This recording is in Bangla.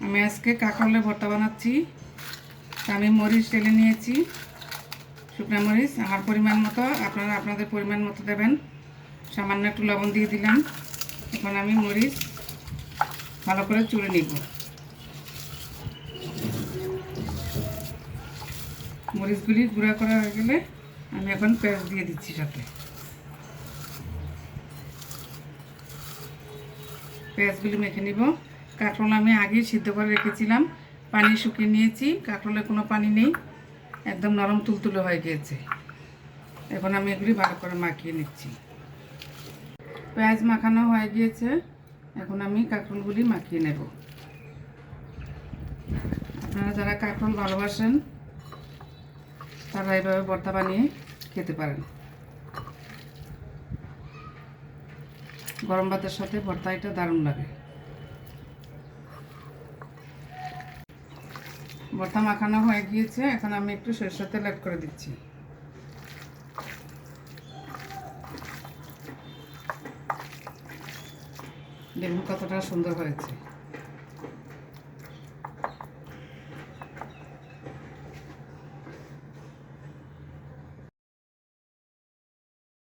আমি আজকে কাঁকরোলের ভর্তা বানাচ্ছি। আমি মরিচ টেলে নিয়েছি, শুকনো মরিচ আমার পরিমাণ মতো, আপনারা আপনাদের পরিমাণ মতো দেবেন। সামান্য একটু লবণ দিয়ে দিলাম। এখন আমি মরিচ ভালো করে চুড়ে নিব। মরিচগুলি গুঁড়া করা হয়ে গেলে আমি এখন পেঁয়াজ দিয়ে দিচ্ছি সাথে। পেঁয়াজগুলি মেখে নিব। কাঁকরোল আমি আগেই সিদ্ধ করে রেখেছিলাম, পানি শুকিয়ে নিয়েছি। কাঁকরোলে কোনো পানি নেই, একদম নরম তুলতুলে হয়ে গিয়েছে। এখন আমি এগুলি ভালো করে মাখিয়ে নিচ্ছি। পেঁয়াজ মাখানো হয়ে গিয়েছে, এখন আমি কাঁকরোলগুলি মাখিয়ে নেব। আপনারা যারা কাঁকরোল ভালোবাসেন তারা এইভাবে ভর্তা বানিয়ে খেতে পারেন। গরম ভাতের সাথে ভর্তা এটা দারুণ লাগে। ভর্তা মাখানো হয়ে গিয়েছে, এখন আমি একটু সরষের তেল অ্যাড করে দিচ্ছি। দেখুন কতটা সুন্দর হয়েছে।